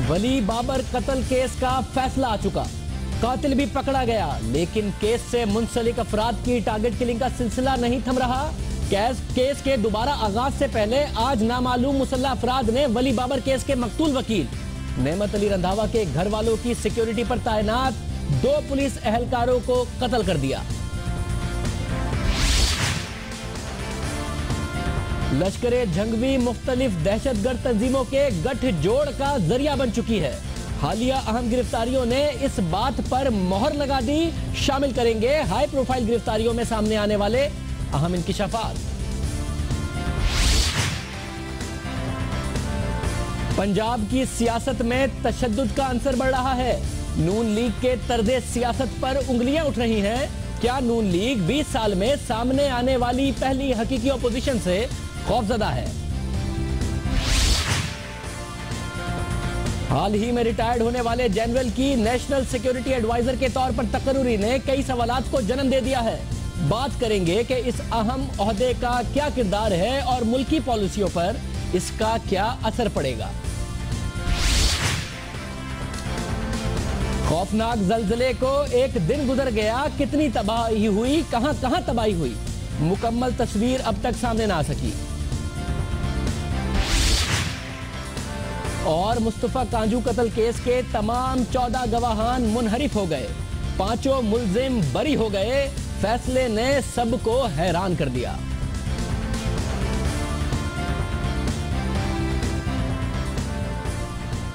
वली बाबर कत्ल केस का फैसला आ चुका, कातिल भी पकड़ा गया, लेकिन केस से मुंसलिक अफराद की टारगेट किलिंग का सिलसिला नहीं थम रहा। केस के दोबारा आगाज से पहले आज नामालूम मुसल्लह अफराद ने वली बाबर केस के मकतूल वकील नेमत अली रंधावा के घर वालों की सिक्योरिटी पर तैनात 2 पुलिस एहलकारों को कत्ल कर दिया। लश्करे जंगवी मुख्तलिफ दहशतगर्द तंजीमों के गठजोड़ का जरिया बन चुकी है। हालिया अहम गिरफ्तारियों ने इस बात पर मोहर लगा दी। शामिल करेंगे हाई प्रोफाइल गिरफ्तारियों में सामने आने वाले अहम इंकिशाफात। पंजाब की सियासत में तशद्दुद का अंसर बढ़ रहा है। नून लीग के तर्ज़े सियासत पर उंगलियां उठ रही हैं। क्या नून लीग 20 साल में सामने आने वाली पहली हकीकी अपोजिशन से खौफजदा है? हाल ही में रिटायर्ड होने वाले जनरल की नेशनल सिक्योरिटी एडवाइजर के तौर पर तकर्रुरी ने कई सवालात को जन्म दे दिया है। बात करेंगे कि इस अहम ओहदे का क्या किरदार है और मुल्की पॉलिसियों पर इसका क्या असर पड़ेगा। खौफनाक जल्जले को एक दिन गुजर गया, कितनी तबाही हुई, कहां तबाही हुई, मुकम्मल तस्वीर अब तक सामने ना आ सकी। और मुस्तफा कांजू कत्ल केस के तमाम 14 गवाहान मुनहरिफ हो गए, 5 मुल्जिम बरी हो गए। फैसले ने सबको हैरान कर दिया।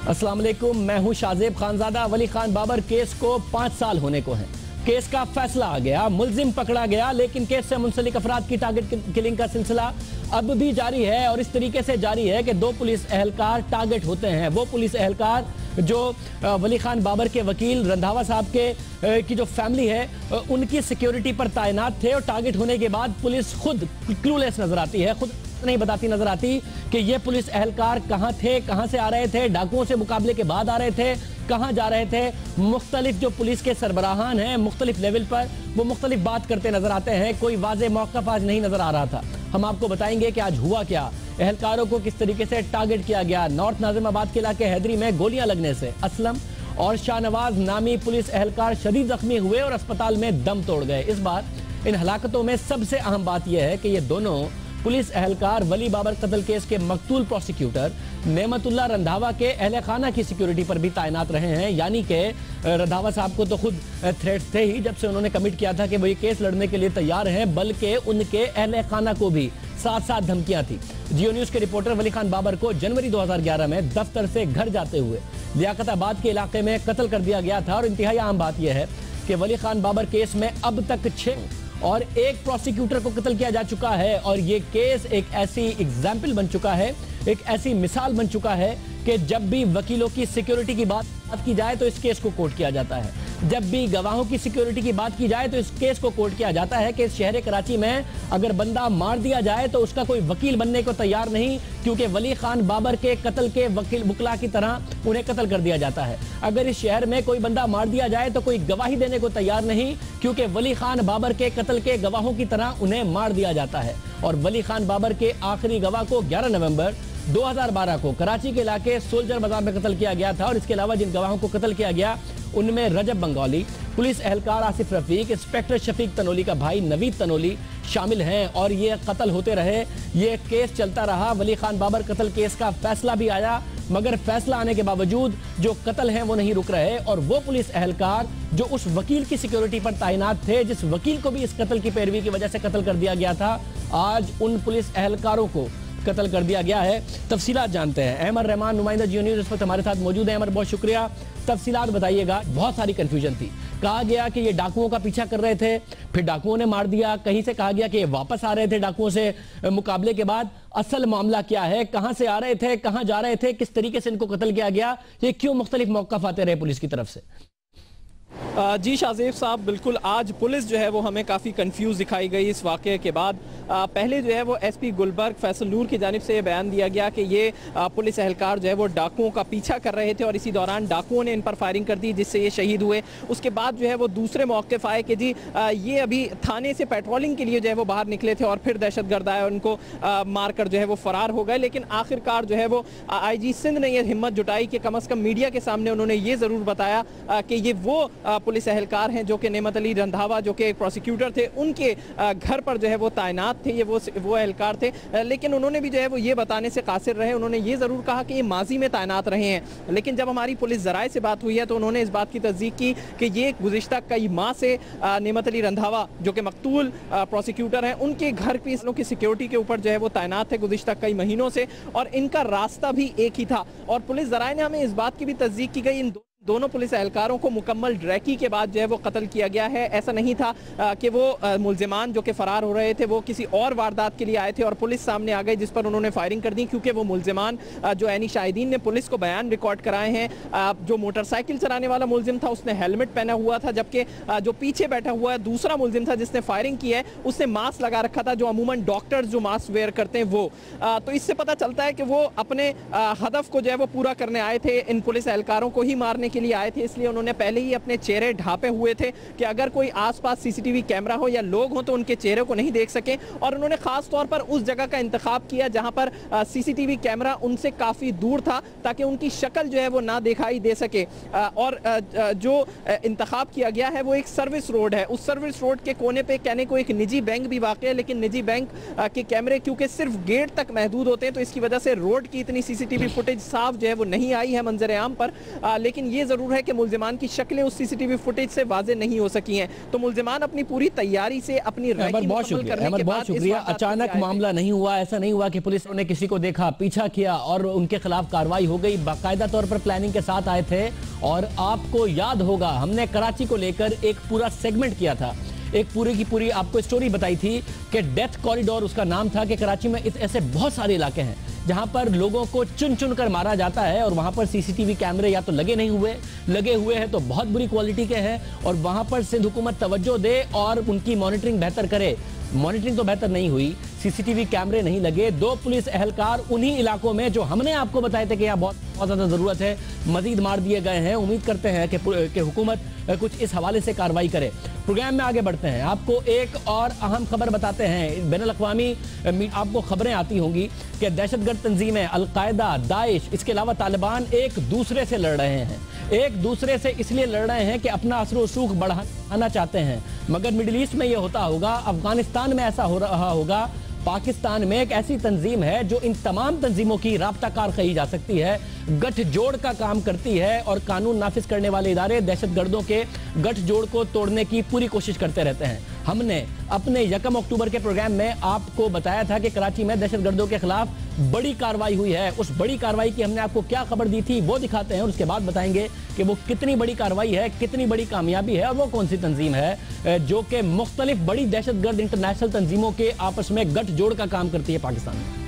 अस्सलाम वालेकुम, मैं हूं शाजेब खानजादा। वली खान बाबर केस को 5 साल होने को हैं। केस का फैसला आ गया, मुल्जिम पकड़ा गया, लेकिन केस से मुंसलिक अफराद की टारगेट किलिंग का सिलसिला अब भी जारी है और इस तरीके से जारी है कि 2 पुलिस एहलकार टारगेट होते हैं। वो पुलिस एहलकार जो वली खान बाबर के वकील रंधावा साहब के की जो फैमिली है उनकी सिक्योरिटी पर तैनात थे, और टारगेट होने के बाद पुलिस खुद क्लूलेस नजर आती है, खुद नहीं बताती नजर आती कि ये पुलिस एहलकार कहां थे, कहां से आ रहे थे, डाकुओं से मुकाबले के बाद आ रहे थे, कहां जा रहे थे। मुख्तलिफ जो पुलिस के सरबराहान हैं मुख्तलिफ लेवल पर, वो मुख्तलिफ बात करते नजर आते हैं। कोई वाज़े मौक़िफ़ आज नहीं नजर आ रहा था। हम आपको बताएंगे कि आज हुआ क्या, एहलकारों को किस तरीके से टारगेट किया गया। नॉर्थ नाज़िमाबाद के इलाके हैदरी में गोलियां लगने से असलम और शाहनवाज नामी पुलिस एहलकार शदीद जख्मी हुए और अस्पताल में दम तोड़ गए। इस बार इन हलाकतों में सबसे अहम बात यह है कि ये दोनों पुलिस एहलकार वली बाबर कत्ल केस के मकतूल प्रोसिक्यूटर नेमतुल्लाह रंधावा के अहले खाना की सिक्योरिटी पर भी तैनात रहे हैं। यानी कि रंधावा साहब को तो खुद थ्रेट्स थे ही जब से उन्होंने कमिट किया था कि वो ये केस लड़ने के लिए तैयार हैं, बल्कि उनके अहले खाना को भी साथ साथ धमकियां थी। जियो न्यूज के रिपोर्टर वली खान बाबर को जनवरी 2011 में दफ्तर से घर जाते हुए लियाकताबाद के इलाके में कत्ल कर दिया गया था। और इंतहाई अहम बात यह है कि वली खान बाबर केस में अब तक 6 और 1 प्रोसिक्यूटर को कत्ल किया जा चुका है। और ये केस एक ऐसी एग्जाम्पल बन चुका है, एक ऐसी मिसाल बन चुका है कि जब भी वकीलों की सिक्योरिटी की बात की जाए तो इस केस को कोर्ट किया जाता है, जब भी गवाहों की सिक्योरिटी की बात की जाए तो इस केस को कोर्ट किया जाता है। कि इस शहर कराची में अगर बंदा मार दिया जाए तो उसका कोई वकील बनने को तैयार नहीं, क्योंकि वली खान बाबर के कत्ल के वकीला की तरह उन्हें कत्ल कर दिया जाता है। अगर इस शहर में कोई बंदा मार दिया जाए तो कोई गवाही देने को तैयार नहीं, क्योंकि वली खान बाबर के कत्ल के गवाहों की तरह उन्हें मार दिया जाता है। और वली खान बाबर के आखिरी गवाह को 11 नवंबर 2012 को कराची के इलाके सोल्जर बाजार में कत्ल किया गया था। और इसके अलावा जिन गवाहों को कत्ल किया गया उनमें रजब बंगाली, पुलिस एहलकार आसिफ रफीक, इंस्पेक्टर शफीक तनोली का भाई नवीद तनोली शामिल हैं। और ये कत्ल होते रहे, ये केस चलता रहा। वली खान बाबर कत्ल केस का फैसला भी आया, मगर फैसला आने के बावजूद जो कत्ल हैं वो नहीं रुक रहे। और वो पुलिस एहलकार जो उस वकील की सिक्योरिटी पर तैनात थे, जिस वकील को भी इस कत्ल की पैरवी की वजह से कत्ल कर दिया गया था, आज उन पुलिस एहलकारों को कत्ल कर दिया गया है। तफसीलात जानते हैं। अहमद रहमान नुमाइंदा जियो न्यूज़ इस वक्त हमारे साथ मौजूद है। अहमद, बहुत शुक्रिया। तफसीलात बताइएगा। बहुत सारी कंफ्यूजन थी। कहा गया कि ये डाकुओं का पीछा कर रहे थे, फिर डाकुओं ने मार दिया। कहीं से कहा गया कि ये वापस आ रहे थे डाकुओं से मुकाबले के बाद। असल मामला क्या है? कहां से आ रहे थे, कहां जा रहे थे, किस तरीके से इनको कत्ल किया गया, ये क्यों मुख्तलिफ मौक़िफ़ आते रहे पुलिस की तरफ से? जी शाज़ेब साहब, बिल्कुल आज पुलिस जो है वो हमें काफ़ी कंफ्यूज दिखाई गई इस वाक़े के बाद। पहले जो है वो एसपी गुलबर्ग फैसल नूर की जानिब से ये बयान दिया गया कि ये पुलिस एहलकार जो है वो डाकुओं का पीछा कर रहे थे और इसी दौरान डाकुओं ने इन पर फायरिंग कर दी जिससे ये शहीद हुए। उसके बाद जो है वो दूसरे मौक़िफ़ आए कि जी ये अभी थाने से पेट्रोलिंग के लिए जो है वो बाहर निकले थे और फिर दहशतगर्द आए, उनको मार कर जो है वो फ़रार हो गए। लेकिन आखिरकार जो है वो IG सिंध ने यह हिम्मत जुटाई कि कम अज़ कम मीडिया के सामने उन्होंने ये ज़रूर बताया कि ये वो पुलिस एहलकार हैं जो कि नेमत अली रंधावा जो कि एक प्रोसिक्यूटर थे, उनके घर पर जो है वो तैनात थे, ये वो एहलकार थे। लेकिन उन्होंने भी जो है वो ये बताने से कासिर रहे। उन्होंने ये ज़रूर कहा कि ये माजी में तैनात रहे हैं, लेकिन जब हमारी पुलिस ज़राए से बात हुई है तो उन्होंने इस बात की तस्दीक की कि ये गुज़िश्ता कई माह से नेमत अली रंधावा जो कि मकतूल प्रोसिक्यूटर हैं, उनके घर की सिक्योरिटी के ऊपर जो है वो तैनात थे गुज़िश्ता कई महीनों से, और इनका रास्ता भी एक ही था। और पुलिस ज़राए ने हमें इस बात की भी तस्दीक की गई इन दोनों पुलिस एहलकारों को मुकम्मल ड्रैकी के बाद जो है वो कत्ल किया गया है। ऐसा नहीं था कि वो मुल्जिमान जो कि फ़रार हो रहे थे वो किसी और वारदात के लिए आए थे और पुलिस सामने आ गई जिस पर उन्होंने फायरिंग कर दी, क्योंकि वो मुल्जिमान जो ऐनी शाहिदीन ने पुलिस को बयान रिकॉर्ड कराए हैं। जो मोटरसाइकिल चलाने वाला मुल्जिम था उसने हेलमेट पहना हुआ था, जबकि जो पीछे बैठा हुआ है दूसरा मुल्जिम था जिसने फायरिंग की है उसने मास्क लगा रखा था, जो अमूमन डॉक्टर्स जो मास्क वेयर करते हैं वो। तो इससे पता चलता है कि वो अपने हदफ को जो है वो पूरा करने आए थे, इन पुलिस एहलकारों को ही मारने के लिए आए थे। इसलिए उन्होंने पहले ही अपने चेहरे ढांपे हुए थे कि अगर कोई आसपास CCTV कैमरा हो या लोग हो तो उनके चेहरे को नहीं देख सके। और उन्होंने खास तौर पर उस जगह का इंतखाब किया जहां पर CCTV कैमरा उनसे काफी दूर था ताकि उनकी शक्ल जो है वो ना दिखाई दे सके। और जो इंतखाब किया गया है वो एक सर्विस रोड है। उस सर्विस रोड के कोने पे कहने को एक निजी बैंक भी वाक़ है, लेकिन निजी बैंक के कैमरे क्योंकि सिर्फ गेट तक महदूद होते हैं तो इसकी वजह से रोड की इतनी CCTV फुटेज साफ जो है वो नहीं आई है मंजर आम पर। लेकिन ये जरूर है कि मुल्जिमान की शक्लें उस CCTV फुटेज से वाज़े नहीं हो सकी हैं। तो मुल्जिमान अपनी पूरी तैयारी से अपनी बहुत शुक्रिया। अचानक मामला नहीं हुआ, ऐसा नहीं हुआ कि पुलिस ने किसी को देखा, पीछा किया और उनके खिलाफ कार्रवाई हो गई। बाकायदा तौर पर प्लानिंग के साथ आए थे। और आपको याद होगा हमने कराची को लेकर एक पूरा सेगमेंट किया था, एक पूरी की पूरी आपको स्टोरी बताई थी कि डेथ कॉरिडोर उसका नाम था, कि कराची में ऐसे बहुत सारे इलाके हैं जहां पर लोगों को चुन चुन कर मारा जाता है और वहां पर CCTV कैमरे या तो लगे हुए हैं तो बहुत बुरी क्वालिटी के हैं, और वहां पर सिंध हुकूमत तवज्जो दे और उनकी मॉनिटरिंग बेहतर करे। मॉनिटरिंग तो बेहतर नहीं हुई, CCTV कैमरे नहीं लगे। 2 पुलिस एहलकार उन्हीं इलाकों में जो हमने आपको बताए थे कि यहाँ बहुत ज़्यादा ज़रूरत है, मजीद मार दिए गए हैं। उम्मीद करते हैं कि हुकूमत कुछ इस हवाले से कार्रवाई करे। प्रोग्राम में आगे बढ़ते हैं, आपको एक और अहम खबर बताते हैं। बैनुल-अक़वामी आपको खबरें आती होंगी कि दहशतगर्द तंजीमें अलकायदा, दाइश, इसके अलावा तालिबान एक दूसरे से लड़ रहे हैं। एक दूसरे से इसलिए लड़ रहे हैं कि अपना असर रसूख बढ़ाना चाहते हैं। मगर मिडिल ईस्ट में यह होता होगा, अफगानिस्तान में ऐसा हो रहा होगा, पाकिस्तान में एक ऐसी तंजीम है जो इन तमाम तंजीमों की राब्ताकार कही जा सकती है, गठजोड़ का काम करती है और कानून नाफिज करने वाले इदारे दहशतगर्दों के गठजोड़ को तोड़ने की पूरी कोशिश करते रहते हैं। हमने अपने 1 अक्टूबर के प्रोग्राम में आपको बताया था कि कराची में दहशतगर्दों के खिलाफ बड़ी कार्रवाई हुई है। उस बड़ी कार्रवाई की हमने आपको क्या खबर दी थी वो दिखाते हैं और उसके बाद बताएंगे कि वो कितनी बड़ी कार्रवाई है, कितनी बड़ी कामयाबी है और वो कौन सी तंजीम है जो कि मुख्तलिफ बड़ी दहशतगर्द इंटरनेशनल तंजीमों के आपस में गठजोड़ का काम करती है पाकिस्तान में।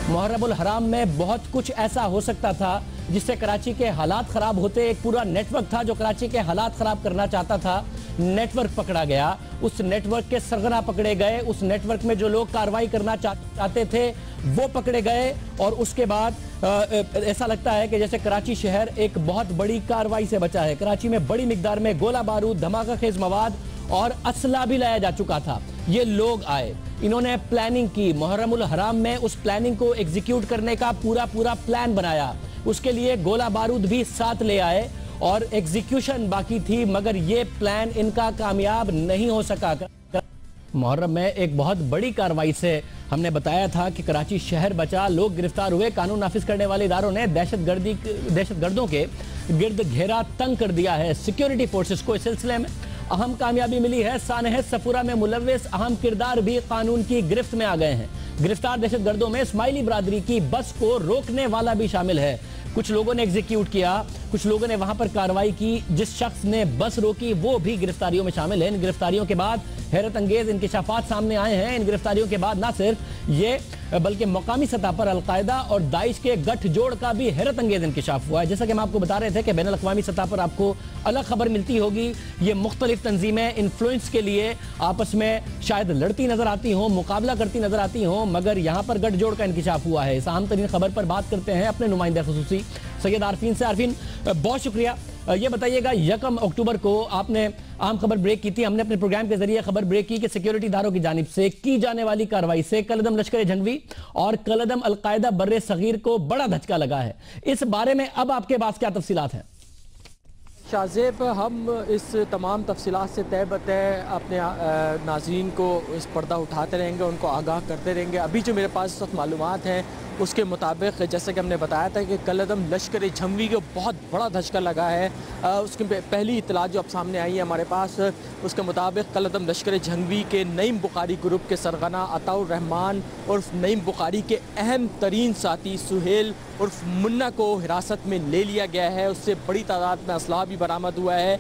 मुहर्रमुल हराम में बहुत कुछ ऐसा हो सकता था जिससे कराची के हालात खराब होते। एक पूरा नेटवर्क था जो कराची के हालात खराब करना चाहता था, नेटवर्क पकड़ा गया, उस नेटवर्क के सरगना पकड़े गए, उस नेटवर्क में जो लोग कार्रवाई करना चाहते थे वो पकड़े गए। और उसके बाद ऐसा लगता है कि जैसे कराची शहर एक बहुत बड़ी कार्रवाई से बचा है। कराची में बड़ी मिकदार में गोला बारूद, धमाका खेज मवाद और असला भी लाया जा चुका था। ये लोग आए, इन्होंने प्लानिंग की, मुहर्रमुल हराम में उस प्लानिंग को एग्जीक्यूट करने का पूरा प्लान बनाया। उसके लिए गोला बारूद भी साथ ले आए और एग्जीक्यूशन बाकी थी, मगर ये प्लान इनका कामयाब नहीं हो सका। मुहर्रम में एक बहुत बड़ी कार्रवाई से हमने बताया था कि कराची शहर बचा, लोग गिरफ्तार हुए। कानून नाफिज करने वाले इदारों ने दहशतगर्दों के गिर्द घेरा तंग कर दिया है सिक्योरिटी फोर्सेस को। इस सिलसिले में अहम कामयाबी मिली है। सानह सफूरा में मुलव्विस अहम किरदार भी कानून की गिरफ्त में आ गए हैं। गिरफ्तार दहशतगर्दों में इस्माइली बरादरी की बस को रोकने वाला भी शामिल है। कुछ लोगों ने एग्जीक्यूट किया, कुछ कुछ लोगों ने वहां पर कार्रवाई की। जिस शख्स ने बस रोकी वो भी गिरफ्तारियों में शामिल है। इन गिरफ्तारियों के बाद हैरत अंगेज इंकिशाफात सामने आए हैं। इन गिरफ्तारियों के बाद न सिर्फ ये बल्कि मकामी सतह पर अलकायदा और दाइश के गठजोड़ का भी हैरत अंगेज इंकिशाफ हुआ है। जैसा कि हम आपको बता रहे थे कि बैनुल अक़वामी सतह पर आपको अलग खबर मिलती होगी। ये मुख्तलिफ तंजीमें इन्फ्लुएंस के लिए आपस में शायद लड़ती नजर आती हों, मुकाबला करती नजर आती हों, मगर यहाँ पर गठजोड़ का इंकिशाफ हुआ है। इस अहम तरीन खबर पर बात करते हैं अपने नुमाइंदे खुसूसी सैयद आरफीन से। आरफीन, बहुत शुक्रिया। ये बताइएगा, 1 अक्टूबर को आपने अहम खबर ब्रेक की थी, हमने अपने प्रोग्राम के जरिए खबर ब्रेक की कि सिक्योरिटी इदारों की जानिब से की जाने वाली कार्रवाई से कलदम लश्कर जंगवी और कलदम अलकायदा बर्रे सगीर को बड़ा धचका लगा है। इस बारे में अब आपके पास क्या तफसीलात हैं? शाहजेब, हम इस तमाम तफसीलात से तय बतय अपने नाज़रीन को इस पर्दा उठाते रहेंगे, उनको आगाह करते रहेंगे। अभी जो मेरे पास इस वक्त मालूमात हैं उसके मुताबिक, जैसे कि हमने बताया था कि कलदम लश्कर झंगवी को बहुत बड़ा धचका लगा है। उसकी पहली इतला जो अब सामने आई है हमारे पास, उसके मुताबिक कलदम लश्कर झंगवी के नईम बुखारी ग्रुप के सरगना अताउर रहमान उर्फ नईम बुखारी के अहम तरीन साथी सुहेल उर्फ मुन्ना को हिरासत में ले लिया गया है। उससे बड़ी तादाद में असलाह भी बरामद हुआ है।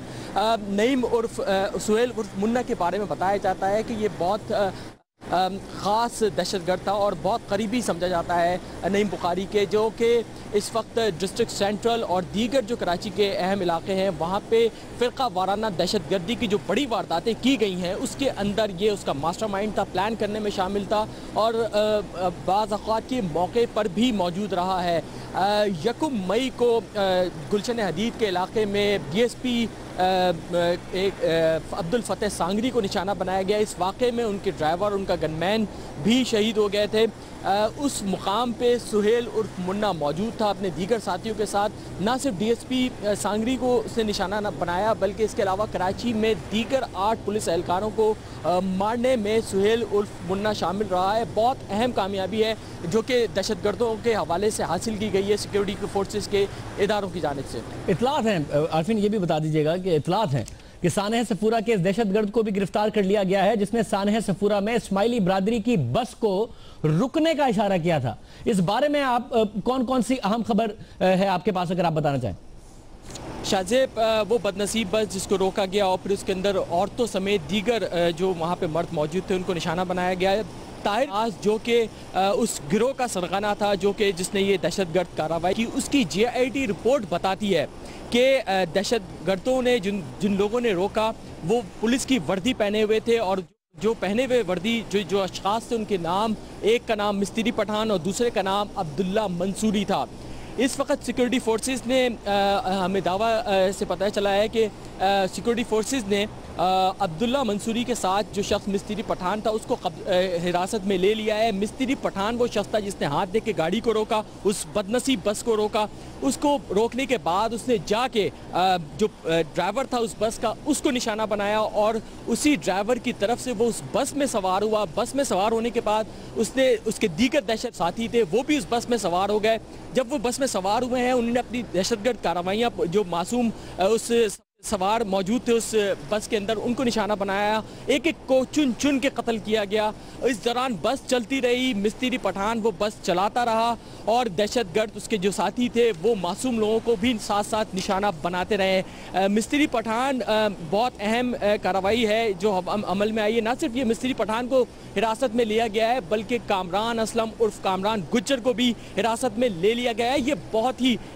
नईम उर्फ सुहेल उर्फ मुन्ना के बारे में बताया जाता है कि ये बहुत ख़ास दहशतगर्द था और बहुत करीबी समझा जाता है नईम बुखारी के, जो कि इस वक्त डिस्ट्रिक्ट सेंट्रल और दीगर जो कराची के अहम इलाके हैं वहाँ पे फ़िरका वाराना दहशतगर्दी की जो बड़ी वारदातें की गई हैं उसके अंदर ये उसका मास्टरमाइंड था, प्लान करने में शामिल था और बाज़ औक़ात के मौके पर भी मौजूद रहा है। 1 मई को गुलशन हदीद के इलाके में DSP अब्दुल फतेह सांगरी को निशाना बनाया गया। इस वाक़े में उनके ड्राइवर, उनका गनमैन भी शहीद हो गए थे। उस मुकाम पे सुहेल उर्फ मुन्ना मौजूद था अपने दीगर साथियों के साथ। ना सिर्फ DSP सांगरी को उसने निशाना बनाया बल्कि इसके अलावा कराची में दीगर 8 पुलिस एहलकारों को मारने में सुहेल उर्फ मुन्ना शामिल रहा है। बहुत अहम कामयाबी है जो कि दहशतगर्दों के हवाले से हासिल की गई है सिक्योरिटी फोर्सेस के इदारों की जानिब से। इतलात हैं आरफीन, ये भी बता दीजिएगा कि इतलात हैं कि सानह सफूरा के दहशतगर्द को भी गिरफ्तार कर लिया गया है जिसने सानह सफूरा में इस्माइली बरादरी की बस को रुकने का इशारा किया था। इस बारे में आप कौन कौन सी अहम खबर है आपके पास, अगर आप बताना चाहें? शाहजेब, वो बदनसीब बस जिसको रोका गया और फिर उसके अंदर औरतों समेत दीगर जो वहाँ पे मर्द मौजूद थे उनको निशाना बनाया गया है। ताहिर आज जो कि उस गिरोह का सरगना था जो कि जिसने ये दहशतगर्द कार्रवाई की, उसकी GIT रिपोर्ट बताती है कि दहशतगर्दों ने जिन लोगों ने रोका वो पुलिस की वर्दी पहने हुए थे और जो पहने हुए वर्दी जो अशखास थे उनके नाम, एक का नाम मिस्त्री पठान और दूसरे का नाम अब्दुल्ला मंसूरी था। इस वक्त सिक्योरिटी फोर्सेस ने हमें दावा से पता चला है कि सिक्योरिटी फोर्सेस ने अब्दुल्ला मंसूरी के साथ जो शख्स मिस्त्री पठान था उसको हिरासत में ले लिया है। मिस्त्री पठान वो शख्स था जिसने हाथ दे के गाड़ी को रोका, उस बदनसीब बस को रोका। उसको रोकने के बाद उसने जाके जो ड्राइवर था उस बस का उसको निशाना बनाया और उसी ड्राइवर की तरफ से वो उस बस में सवार हुआ। बस में सवार होने के बाद उसने उसके दीगर दहशत साथी थे वो भी उस बस में सवार हो गए। जब वो बस में सवार हुए हैं उन्होंने अपनी दहशतगर्द कार्रवाइयाँ जो मासूम उस सवार मौजूद थे उस बस के अंदर उनको निशाना बनाया, एक एक को चुन चुन के कत्ल किया गया। इस दौरान बस चलती रही, मिस्त्री पठान वो बस चलाता रहा और दहशतगर्द उसके जो साथी थे वो मासूम लोगों को भी साथ साथ निशाना बनाते रहे। मिस्त्री पठान बहुत अहम कार्रवाई है जो अमल में आई है। ना सिर्फ ये मिस्त्री पठान को हिरासत में लिया गया है बल्कि कामरान असलम उर्फ कामरान गुज्जर को भी हिरासत में ले लिया गया है।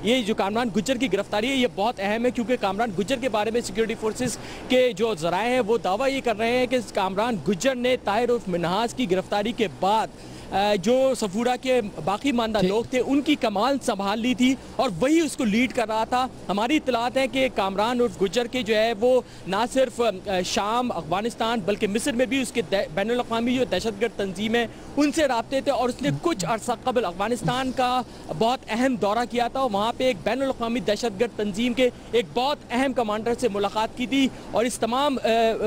ये जो कामरान गुज्जर की गिरफ्तारी है ये बहुत अहम है क्योंकि कामरान गुज्जर के बारे में सिक्योरिटी फोर्सेस के जो जराए हैं वो दावा ये कर रहे हैं कि कामरान गुज्जर ने ताहिर उर्फ मिनहाज की गिरफ्तारी के बाद जो सफूरा के बाकी मानदा लोग थे उनकी कमाल संभाल ली थी और वही उसको लीड कर रहा था। हमारी इतलात है कि कामरान उर्फ गुज्जर के जो है वो ना सिर्फ शाम अफगानिस्तान बल्कि मिस्र में भी उसके बैनुल अक़वामी जो दहशतगर्द तंजीम है उनसे राब्ते थे और उसने कुछ अर्सा कबल अफगानिस्तान का बहुत अहम दौरा किया था। वहाँ पे एक बैनुल अक़वामी दहशतगर्द तंजीम के एक बहुत अहम कमांडर से मुलाकात की थी और इस तमाम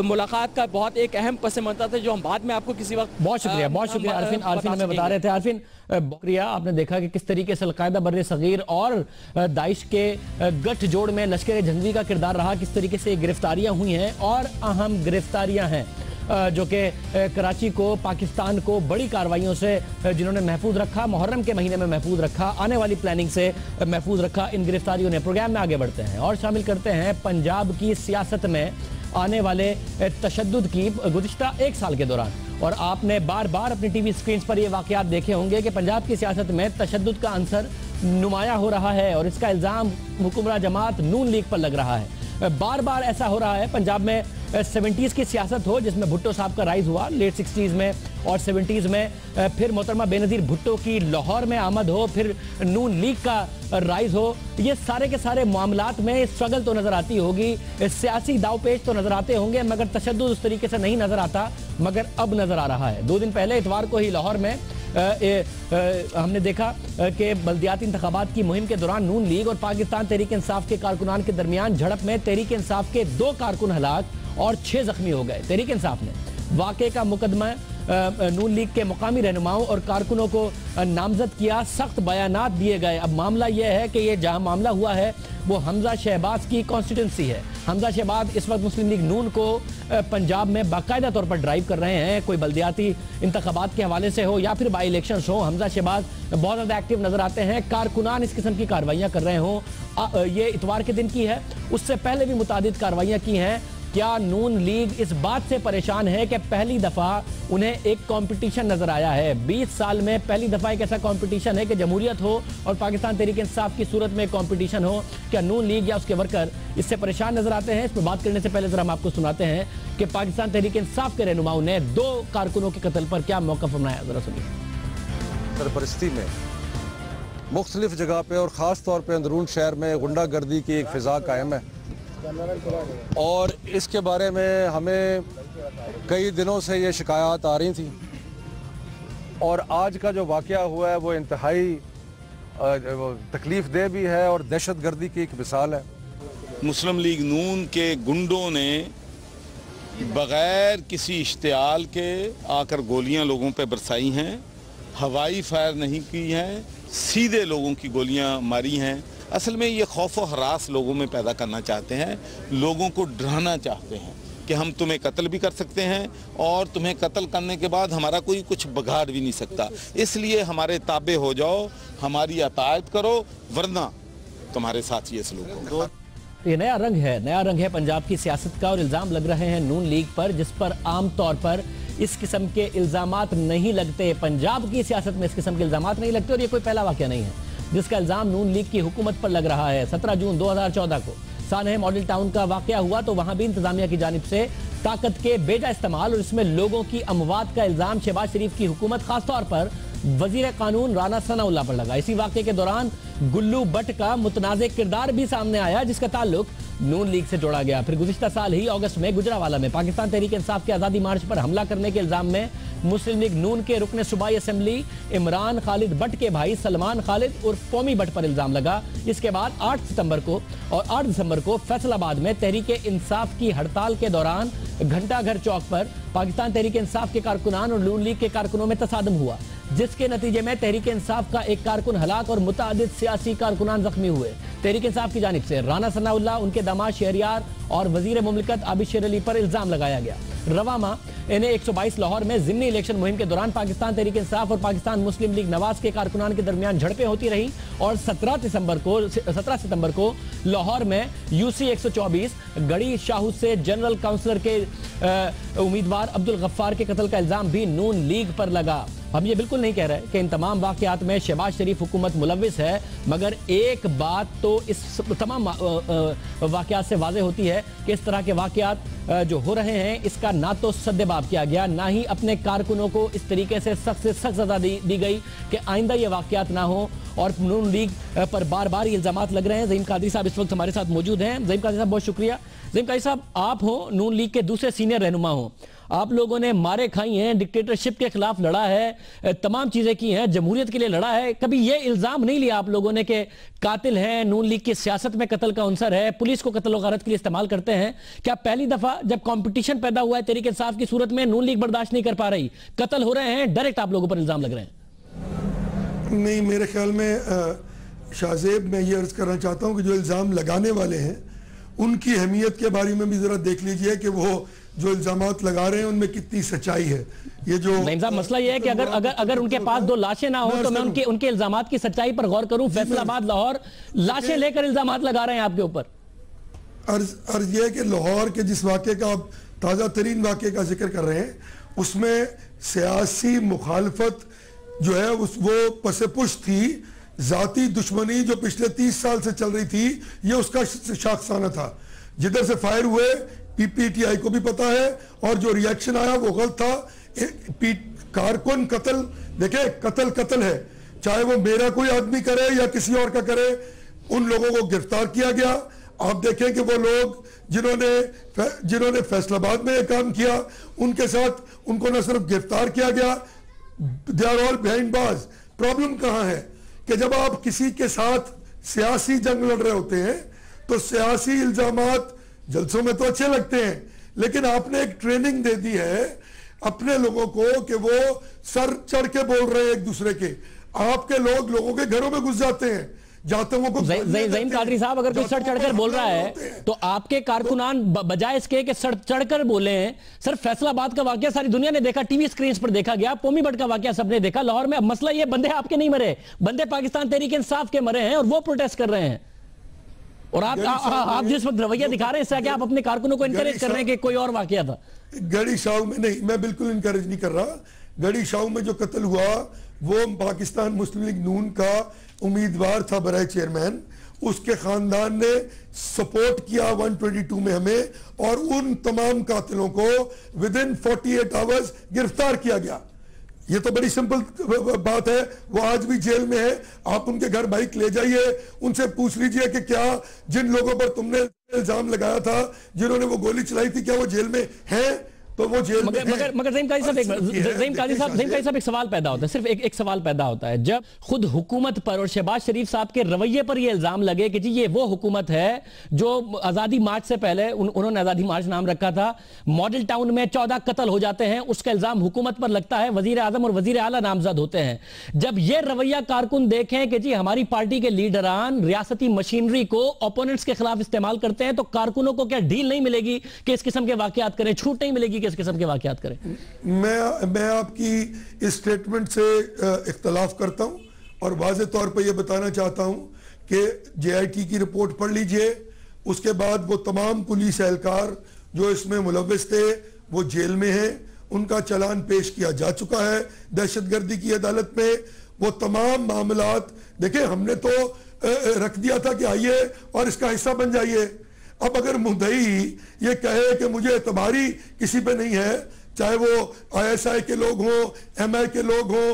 मुलाकात का बहुत एक अहम पस मंज़र था जो हम बाद में आपको किसी वक्त। बहुत शुक्रिया आरफीन हमें बता रहे थे। आरफीन, बकरिया आपने देखा कि किस तरीके से अलकायदा बर्रे सगीर और दाइश के गठजोड़ में लश्कर झंगवी का किरदार रहा, किस तरीके से गिरफ्तारियां हुई हैं और अहम गिरफ्तारियां हैं। जो कि कराची को, पाकिस्तान को बड़ी कार्रवाइयों से जिन्होंने महफूज रखा, मुहर्रम के महीने में महफूज रखा, आने वाली प्लानिंग से महफूज रखा, इन गिरफ्तारियों ने। प्रोग्राम में आगे बढ़ते हैं और शामिल करते हैं पंजाब की सियासत में आने वाले तशद्दुद की गुज़िश्ता एक साल के दौरान। और आपने बार बार अपनी टीवी स्क्रीन पर ये वाक़यात देखे होंगे कि पंजाब की सियासत में तशद्दुद का अंसर नुमाया हो रहा है और इसका इल्ज़ाम हुक्मरान जमात नून लीग पर लग रहा है। बार बार ऐसा हो रहा है पंजाब में 70s की सियासत हो, जिसमें भुट्टो साहब का राइज हुआ लेट 60s में और 70s में, फिर मोहतरमा बेनज़ीर भुट्टो की लाहौर में आमद हो, फिर नून लीग का राइज हो। ये सारे के सारे मामलात में स्ट्रगल तो नज़र आती होगी, सियासी दावपेच तो नज़र आते होंगे, मगर तशद्दुद उस तरीके से नहीं नज़र आता, मगर अब नज़र आ रहा है। 2 दिन पहले इतवार को ही लाहौर में हमने देखा कि बल्दियाती इंतखाबात की मुहिम के दौरान नून लीग और पाकिस्तान तहरीक इंसाफ के कारकुनान के दरमियान झड़प में तहरीक इंसाफ के 2 कारकुन हलाक और 6 जख्मी हो गए। तहरीक इंसाफ ने वाक़े का मुकदमा नून लीग के मुकामी रहनुमाओं और कारकुनों को नामजद किया, सख्त बयानात दिए गए। अब मामला यह है कि ये जहां मामला हुआ है वो हमजा शहबाज की कॉन्स्टिट्यूंसी है। हमजा शहबाज इस वक्त मुस्लिम लीग नून को पंजाब में बाकायदा तौर पर ड्राइव कर रहे हैं, कोई बल्दियाती इंतखाबात के हवाले से हो या फिर बाई इलेक्शंस हो। हमजा शहबाज बहुत ज़्यादा एक्टिव नजर आते हैं, कारकुनान इस किस्म की कार्रवाइयाँ कर रहे हों। ये इतवार के दिन की है, उससे पहले भी मुतादिद कार्रवाइयाँ की हैं। क्या नून लीग इस बात से परेशान है कि पहली दफा उन्हें एक कंपटीशन नजर आया है? 20 साल में पहली दफा एक ऐसा कंपटीशन है कि जमहूरियत हो और पाकिस्तान तहरीक इंसाफ की सूरत में कंपटीशन हो। क्या नून लीग या उसके वर्कर इससे परेशान नजर आते हैं? इस पर बात करने से पहले जरा हम आपको सुनाते हैं कि पाकिस्तान तहरीक इंसाफ के रहनुमाओं ने 2 कारकुनों के कत्ल पर क्या मौक़िफ़ अपनाया, जरा सुनिए। सरपरस्ती में मुख्तलिफ जगह पे और ख़ास तौर पर अंदरून शहर में गुंडागर्दी की एक फ़िज़ा कायम है और इसके बारे में हमें कई दिनों से ये शिकायत आ रही थी और आज का जो वाक़या हुआ है वो इंतहाई तकलीफ़ दह भी है और दहशतगर्दी की एक मिसाल है। मुस्लिम लीग नून के गुंडों ने बग़ैर किसी इश्तियाल के आकर गोलियां लोगों पे बरसाई हैं, हवाई फायर नहीं की हैं, सीधे लोगों की गोलियां मारी हैं। असल में ये खौफ व हरास लोगों में पैदा करना चाहते हैं, लोगों को डराना चाहते हैं कि हम तुम्हें कत्ल भी कर सकते हैं और तुम्हें कत्ल करने के बाद हमारा कोई कुछ बिगाड़ भी नहीं सकता, इसलिए हमारे ताबे हो जाओ, हमारी अतायत करो, वरना तुम्हारे साथ ये सलूक होगा। ये नया रंग है पंजाब की सियासत का और इल्ज़ाम लग रहे हैं नून लीग पर, जिस पर आम तौर पर इस किस्म के इल्ज़ामात नहीं लगते। पंजाब की सियासत में इस किस्म के इल्ज़ामात नहीं लगते और ये कोई पहला वाक़या नहीं है जिसका इल्ज़ाम नून लीग की हुकूमत पर लग रहा है। 17 जून 2014 को सानह मॉडल टाउन का वाक़या हुआ तो वहां भी इंतजामिया की जानिब से ताकत के बेजा इस्तेमाल और इसमें लोगों की अमवात का इल्ज़ाम शहबाज शरीफ की हुकूमत खासतौर पर वजीर कानून राना सनाउल्लाह पर लगा। इसी वाक़े के दौरान गुल्लू भट्ट का मुतनाज़ किरदार भी सामने आया जिसका ताल्लुक नून लीग से जोड़ा गया। फिर गुज़िश्ता साल ही अगस्त में गुजरावाला में पाकिस्तान तहरीक इंसाफ के आज़ादी मार्च पर हमला करने के इल्ज़ाम में मुस्लिम लीग नून के रुकन सूबाई असेंबली इमरान खालिद भट्ट के भाई सलमान खालिद और कौमी भट्ट पर इल्ज़ाम लगा। इसके बाद 8 सितंबर को और 8 दिसंबर को फैसलाबाद में तहरीक इंसाफ की हड़ताल के दौरान घंटा घर चौक पर पाकिस्तान तहरीक इंसाफ के कारकुनान और नून लीग के कारकुनों में तसादम हुआ, जिसके नतीजे में तहरीक इंसाफ का एक कारकुन हलाक और मुतादिद सियासी कारकुनान जख्मी हुए। तहरीक इंसाफ की जानिब से राना सनाउल्लाह, उनके दामाद शहरियार और वजीर मुमलिकत आबिद शेर अली पर इल्ज़ाम लगाया गया। रवा माह इन्हें 122 लाहौर में ज़िमनी इलेक्शन मुहिम के दौरान पाकिस्तान तहरीक इंसाफ और पाकिस्तान मुस्लिम लीग नवाज के कारकुनान के दरमियान झड़पें होती रही और 17 सितंबर को लाहौर में UC 124 गड़ी शाहू से जनरल काउंसलर के उम्मीदवार अब्दुल गफ्फार के कत्ल का इल्ज़ाम भी नून लीग पर लगा। हम ये बिल्कुल नहीं कह रहे कि इन तमाम वाक़यात में शहबाज शरीफ हुकूमत मुलव्विस है, मगर एक बात तो इस तमाम वाक़यात से वाज़ेह होती है कि इस तरह के वाक़यात जो हो रहे हैं इसका ना तो सद्देबाब किया गया, ना ही अपने कारकुनों को इस तरीके से सख्त सज़ा दी गई कि आइंदा ये वाक़यात ना हो। और नून लीग पर बार बार ये इल्ज़ामात लग रहे हैं। ज़हीम कादरी साहब इस वक्त हमारे साथ मौजूद हैं। ज़हीम कादरी साहब बहुत शुक्रिया। ज़हीम कादरी साहब, आप हो नून लीग के दूसरे सीनियर रहनुमा हो, आप लोगों ने मारे खाई हैं, डिक्टेटरशिप के खिलाफ लड़ा है, तमाम चीज़ें की हैं, जमहूरियत के लिए लड़ा है। कभी ये इल्ज़ाम नहीं लिया आप लोगों ने कि कातिल हैं, नून लीग की सियासत में कत्ल का अंसर है, पुलिस को कत्ल वगारत के लिए इस्तेमाल करते हैं? क्या पहली दफ़ा जब कंपटीशन पैदा हुआ है तहरीक इंसाफ की सूरत में नून लीग बर्दाश्त नहीं कर पा रही, कत्ल हो रहे हैं, डायरेक्ट आप लोगों पर इल्ज़ाम लग रहे हैं? नहीं, मेरे ख्याल में शाहजेब, मैं ये अर्ज़ करना चाहता हूँ कि जो इल्ज़ाम लगाने वाले हैं उनकी अहमियत के बारे में भी ज़रा देख लीजिए कि वो जो इल्जामात लगा रहे हैं उनमें कितनी सच्चाई है। ये जो नईम साहब, मसला ये है कि अगर उनके पास 2 लाशें ना हो तो मैं उनके इल्जामात की सच्चाई पर गौर करूं। फैसलाबाद, लाहौर लाशें लेकर इल्जामात लगा रहे हैं आपके ऊपर। अर्ज ये है कि लाहौर के जिस वाक़े का आप ताज़ा तरीन वाक़े का जिक्र कर रहे हैं उसमें सियासी मुखालफत जो है वो पसेपुश थी, जाती दुश्मनी जो पिछले 30 साल से चल रही थी ये उसका शाखसाना था। जिधर से फायर हुए पीपीटीआई को भी पता है और जो रिएक्शन आया वो गलत था। कारकुन कत्ल, देखे कत्ल है, चाहे वो मेरा कोई आदमी करे या किसी और का करे, उन लोगों को गिरफ्तार किया गया। आप देखें कि वो लोग जिन्होंने फैसलाबाद में काम किया उनके साथ उनको न सिर्फ गिरफ्तार किया गया, they are all behind bars. Problem कहां है कि जब आप किसी के साथ सियासी जंग लड़ रहे होते हैं तो सियासी इल्जामात जलसों में तो अच्छे लगते हैं, लेकिन आपने एक ट्रेनिंग दे दी है अपने लोगों को कि वो सर चढ़ के बोल रहे हैं एक दूसरे के। आपके लोगों के घरों में घुस जाते हैं, जाते हुए ज़ईम कादरी साहब, अगर कोई सर चढ़कर बोल रहा है तो आपके कारकुनान बजाय इसके कि सर चढ़कर बोले हैं। सर फैसलाबाद का वाकया सारी दुनिया ने देखा, टीवी स्क्रीन पर देखा गया, पोमीबट का वाकया सबने देखा, लाहौर में। अब मसला ये बंदे आपके नहीं मरे, बंदे पाकिस्तान तहरीक इंसाफ के मरे हैं और वो प्रोटेस्ट कर रहे हैं। और आप जिस वक्त रवैया दिखा रहे हैं इससे आप अपने कारकुनों को इनकरेज कर रहे हैं कि कोई और वाकया था। गड़ी शाहू में नहीं, मैं बिल्कुल इनकरेज नहीं कर रहा। गड़ी शाहू में जो कत्ल हुआ वो पाकिस्तान मुस्लिम लीग नून का उम्मीदवार था बराए चेयरमैन, उसके खानदान ने सपोर्ट किया 122 में हमें, और उन तमाम कातिलों को विद इन 48 आवर्स गिरफ्तार किया गया। ये तो बड़ी सिंपल बात है, वो आज भी जेल में है। आप उनके घर बाइक ले जाइए, उनसे पूछ लीजिए कि क्या जिन लोगों पर तुमने इल्जाम लगाया था, जिन्होंने वो गोली चलाई थी, क्या वो जेल में हैं? तो वो जेल में मगर ज़ईम काजी साहब एक सवाल पैदा होता है, सिर्फ एक सवाल पैदा होता है, जब खुद हुकूमत पर और शहबाज शरीफ साहब के रवैये पर ये इल्जाम लगे कि जी ये वो हुकूमत है जो आज़ादी मार्च से पहले, उन्होंने आज़ादी मार्च नाम रखा था, मॉडल टाउन में 14 कत्ल हो जाते हैं, उसका इल्जाम हुकूमत पर लगता है, वजीर आजम और वजीर आला नामजद होते हैं। जब ये रवैया कारकुन देखें कि जी हमारी पार्टी के लीडरान रियासती मशीनरी को ओपोनेंट्स के खिलाफ इस्तेमाल करते हैं, तो कारकुनों को क्या ढील नहीं मिलेगी कि इस किस्म के वाकयात करें, छूट नहीं मिलेगी किस किस्म के वाकयात करें? मैं आपकी इस स्टेटमेंट से इख्तलाफ करता हूं और वाज़े तौर पर यह बताना चाहता हूं कि JIT की रिपोर्ट पढ़ लीजिए। उसके बाद वो तमाम पुलिस एहलकार जो इसमें मुलव्विस थे वो जेल में हैं, उनका चालान पेश किया जा चुका है दहशतगर्दी की अदालत में। वो तमाम मामलात देखिए, हमने तो रख दिया था कि आइए और इसका हिस्सा बन जाइए। अब अगर मुद्दई ये कहे कि मुझे एतबारी किसी पे नहीं है, चाहे वो ISI के लोग हों, MI के लोग हों,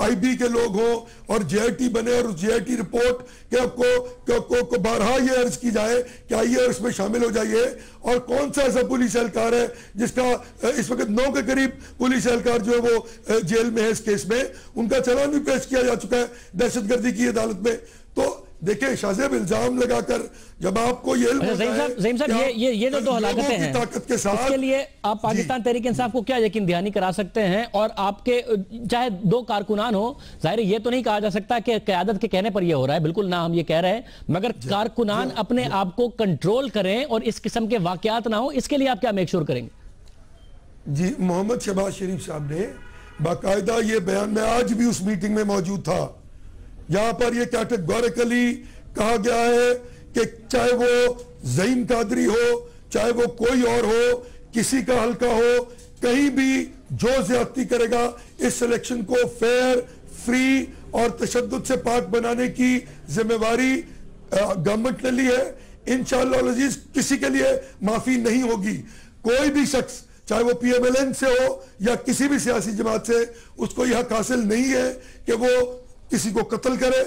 IB के लोग हों, और JIT बने और उस JIT रिपोर्ट के आपको बारहा ये अर्ज की जाए कि आइए इसमें शामिल हो जाइए। और कौन सा ऐसा पुलिस एहलकार है जिसका इस वक्त 9 के करीब पुलिस एहलकार जो है वो जेल में है इस केस में, उनका चालान भी पेश किया जा चुका है दहशतगर्दी की अदालत में। तो देखिए शाहजेब इल्जाम लगाकर जब आपको ये ज़ईम साहब ये जो 2 हलाकतें हैं, ताकत के साथ इसके लिए आप पाकिस्तान तहरीक इंसाफ को क्या यकीन दहानी करा सकते हैं? और आपके चाहे 2 कारकुनान हो, जाहिर ये तो नहीं कहा जा सकता कि क़यादत के कहने पर ये हो रहा है, बिल्कुल ना हम ये कह रहे हैं, मगर कारकुनान अपने आप को कंट्रोल करें और इस किस्म के वाकयात ना हो, इसके लिए आप क्या मेक श्योर करेंगे? जी, मोहम्मद शहबाज शरीफ साहब ने बाकायदा ये बयान, में आज भी उस मीटिंग में मौजूद था, यहां पर यह कैटेगोरिकली कहा गया है कि चाहे वो ज़ईम कादरी हो, चाहे वो कोई और हो, किसी का हल्का हो, कहीं भी जो ज्यादती करेगा इस सिलेक्शन को फेयर, फ्री और तशद्दुद से पाक बनाने की जिम्मेवारी गवर्नमेंट ने ली है। इंशाअल्लाह अज़ीज किसी के लिए माफी नहीं होगी। कोई भी शख्स चाहे वो PMLN से हो या किसी भी सियासी जमात से, उसको यह हक हासिल नहीं है कि वो किसी को कत्ल करे।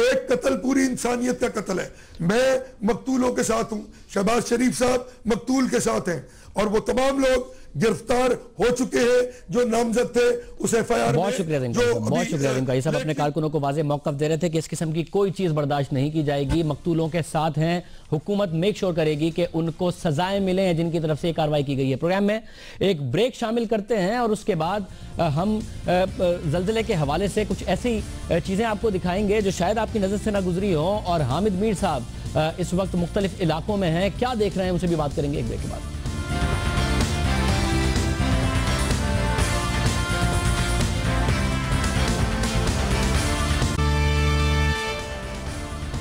एक कत्ल पूरी इंसानियत का कत्ल है। मैं मकतूलों के साथ हूं, शहबाज शरीफ साहब मकतूल के साथ हैं, और वो तमाम लोग गिरफ्तार हो चुके हैं जो नामजद थे उस FIR में। बहुत शुक्रिया इनका। ये सब अपने कारकुनों को वाज़ेह मौक़िफ़ दे रहे थे कि इस किस्म की कोई चीज़ बर्दाश्त नहीं की जाएगी। मकतूलों के साथ हैं, हुकूमत मेक श्योर करेगी कि उनको सजाएं मिलें जिनकी तरफ से कार्रवाई की गई है। प्रोग्राम में एक ब्रेक शामिल करते हैं और उसके बाद हम ज़ल्ज़ले के हवाले से कुछ ऐसी चीज़ें आपको दिखाएंगे जो शायद आपकी नज़र से ना गुजरी हो। और हामिद मीर साहब इस वक्त मुख्तलिफ इलाकों में हैं, क्या देख रहे हैं उनसे भी बात करेंगे एक ब्रेक के बाद।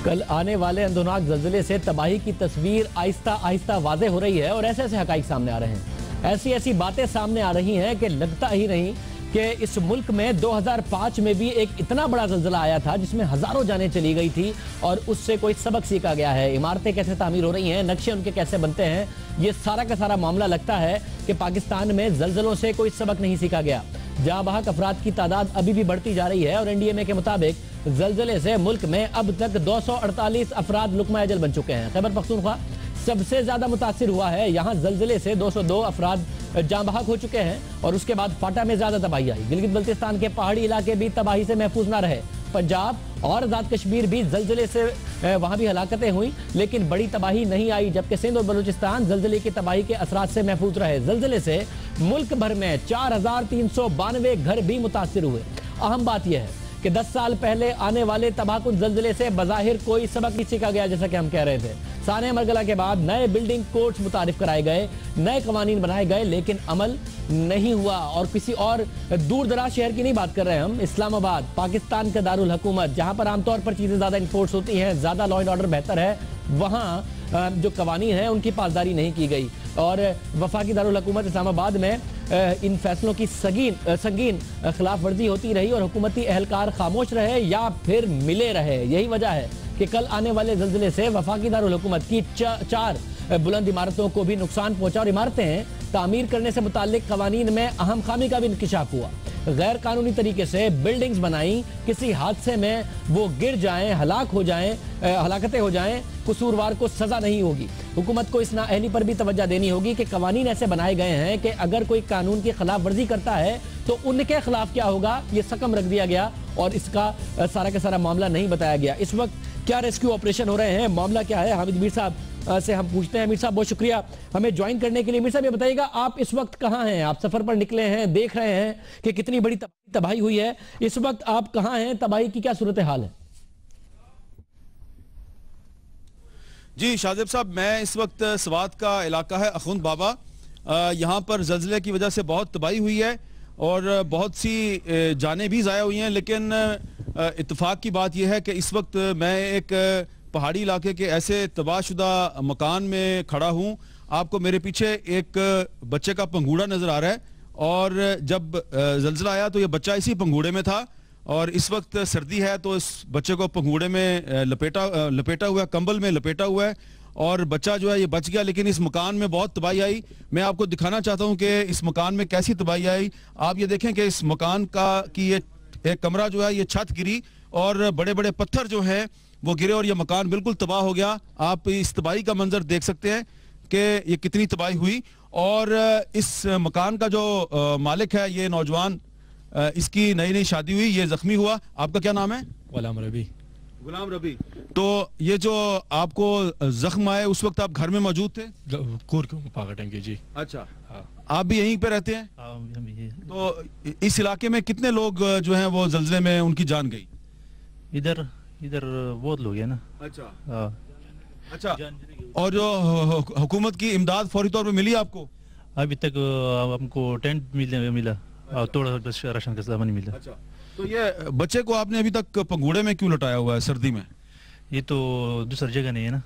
कल आने वाले अंधुनाक ज़लज़ले से तबाही की तस्वीर आहिस्ता आहिस्ता वाज़े हो रही है और ऐसे ऐसे हक़ाइक़ सामने आ रहे हैं, ऐसी ऐसी बातें सामने आ रही हैं कि लगता ही नहीं कि इस मुल्क में 2005 में भी एक इतना बड़ा ज़लज़ला आया था जिसमें हज़ारों जानें चली गई थी और उससे कोई सबक सीखा गया है। इमारतें कैसे तामीर हो रही हैं, नक्शे उनके कैसे बनते हैं, ये सारा का सारा मामला लगता है कि पाकिस्तान में ज़लज़लों से कोई सबक नहीं सीखा गया। जहाँ बहक अफराद की तादाद अभी भी बढ़ती जा रही है और NDMA के मुताबिक ज़लज़ले से मुल्क में अब तक 248 अफराद लुक़मा अजल बन चुके हैं। खैबर पख्तूनख्वा सबसे ज्यादा मुतासिर हुआ है, यहाँ ज़लज़ले से 202 अफराद जाँ बहक हो चुके हैं और उसके बाद फाटा में ज्यादा तबाही आई। गिलगित बल्तिस्तान के पहाड़ी इलाके भी तबाही से महफूज न रहे। पंजाब और आज़ाद कश्मीर भी ज़लज़ले से वहाँ भी हलाकतें हुई लेकिन बड़ी तबाही नहीं आई, जबकि सिंध और बलूचिस्तान ज़लज़ले की तबाही के असरात से महफूज रहे। ज़लज़ले से मुल्क भर में 4392 घर भी मुतासिर हुए। अहम बात यह है कि 10 साल पहले आने वाले तबाहकुन ज़लज़ले से बज़ाहिर कोई सबक नहीं सीखा गया, जैसा कि हम कह रहे थे। साने मरगला के बाद नए बिल्डिंग कोड्स मुतारिफ कराए गए, नए कवानीन बनाए गए, लेकिन अमल नहीं हुआ। और किसी और दूर दराज शहर की नहीं बात कर रहे हैं हम, इस्लामाबाद, पाकिस्तान का दारुल हुकूमत, जहाँ पर आमतौर पर चीज़ें ज़्यादा इन्फोर्स होती हैं, ज़्यादा लॉ एंड ऑर्डर बेहतर है, वहाँ जो कवानीन हैं उनकी पासदारी नहीं की गई। और वफाकी दारुल हुकूमत इस्लामाबाद में इन फैसलों की संगीन खिलाफ वर्जी होती रही और हुकूमती एहलकार खामोश रहे या फिर मिले रहे। यही वजह है कि कल आने वाले ज़लज़ले से वफाकी दारुल हुकूमत की 4 बुलंद इमारतों को भी नुकसान पहुंचा और इमारतें तामीर करने से मुताल्लिक कवानीन में अहम खामी का भी इंकिशाफ हुआ। गैर कानूनी तरीके से बिल्डिंग्स बनाई, किसी हादसे में वो गिर जाएं, हलाकतें हो जाएं, कसूरवार को सजा नहीं होगी। हुकूमत को इस नाअहली पर भी तवज्जो देनी होगी कि कवानीन ऐसे बनाए गए हैं कि अगर कोई कानून की खिलाफ वर्जी करता है तो उनके खिलाफ क्या होगा ये सकम रख दिया गया और इसका सारा का सारा मामला नहीं बताया गया। इस वक्त क्या रेस्क्यू ऑपरेशन हो रहे हैं, मामला क्या है, हामिद मीर साहब से हम पूछते हैं। मीर साहब बहुत शुक्रिया हमें ज्वाइन करने के लिए। मीर साहब ये बताइएगा आप इस वक्त कहाँ हैं, आप सफर पर निकले हैं, देख रहे हैं कि कितनी बड़ी तबाही हुई है, इस वक्त आप कहाँ हैं, तबाही की क्या सूरत हाल है? जी शाहजेब साहब, मैं इस वक्त स्वात का इलाका है अखुंद बाबा, यहाँ पर ज़लज़ले की वजह से बहुत तबाही हुई है और बहुत सी जानें भी ज़ाया हुई हैं, लेकिन इत्तेफाक की बात यह है कि इस वक्त मैं एक पहाड़ी इलाके के ऐसे तबाहशुदा मकान में खड़ा हूँ। आपको मेरे पीछे एक बच्चे का पंगूड़ा नज़र आ रहा है और जब ज़लज़ला आया तो ये बच्चा इसी पंगूड़े में था और इस वक्त सर्दी है तो इस बच्चे को पंगूड़े में लपेटा हुआ है, कंबल में लपेटा हुआ है और बच्चा जो है ये बच गया। लेकिन इस मकान में बहुत तबाही आई। मैं आपको दिखाना चाहता हूँ कि इस मकान में कैसी तबाही आई। आप ये देखें कि इस मकान की ये एक कमरा जो है ये छत गिरी और बड़े बड़े पत्थर जो है वो गिरे और ये मकान बिल्कुल तबाह हो गया। आप इस तबाही का मंजर देख सकते हैं कि ये कितनी तबाही हुई। और इस मकान का जो मालिक है ये नौजवान, इसकी नई नई शादी हुई, ये जख्मी हुआ। आपका क्या नाम है? गुलाम रबी। गुलाम रबी। तो ये जो आपको जख्म आए उस वक्त आप घर में मौजूद थे? जी। अच्छा, आप भी यहीं पे रहते हैं? तो इस इलाके में कितने लोग जो हैं वो ज़लज़ले में उनकी जान गई? इधर बहुत लोग हैं ना। अच्छा अच्छा। और जो हुकूमत की इमदाद फौरी तौर पे मिली आपको? अभी तक हमको टेंट मिला और थोड़ा राशन का सामान मिला। अच्छा, तो ये बच्चे को आपने अभी तक पंगूड़े में क्यों लटाया हुआ है सर्दी में? ये तो दूसरी जगह नहीं है ना।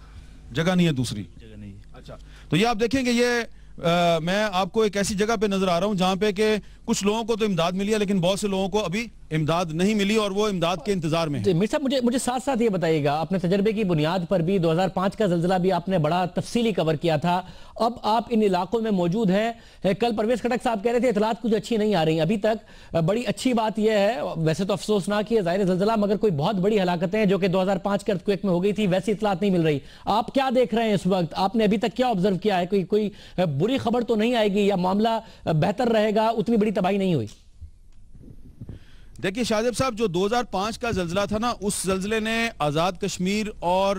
जगह नहीं है, दूसरी जगह नहीं है। अच्छा, तो ये आप देखेंगे ये मैं आपको एक ऐसी जगह पे नजर आ रहा हूँ जहाँ पे कि कुछ लोगों को तो इमदाद मिली है लेकिन बहुत से लोगों को अभी इमदाद नहीं मिली और वो इमदाद के इंतजार में है। मीर साहब मुझे साथ साथ ये बताइएगा, अपने तजर्बे की बुनियाद पर भी 2005 का ज़लज़ला भी आपने बड़ा तफसीली कवर किया था, अब आप इन इलाकों में मौजूद हैं। कल परवेज खटक साहब कह रहे थे इतलात कुछ अच्छी नहीं आ रही अभी तक। बड़ी अच्छी बात यह है, वैसे तो अफसोसनाक है ज़ाहिर ज़लज़ला, मगर कोई बहुत बड़ी हलाकतें जो कि 2005 के अर्थक्वेक में हो गई थी वैसी इतलात नहीं मिल रही। आप क्या देख रहे हैं इस वक्त, आपने अभी तक क्या ऑब्जर्व किया है? कोई बुरी खबर तो नहीं आएगी या मामला बेहतर रहेगा, उतनी बड़ी तबाही नहीं हुई? देखिए शाहजेब साहब, जो 2005 का ज़लज़ला था ना, उस ज़लज़ले ने आज़ाद कश्मीर और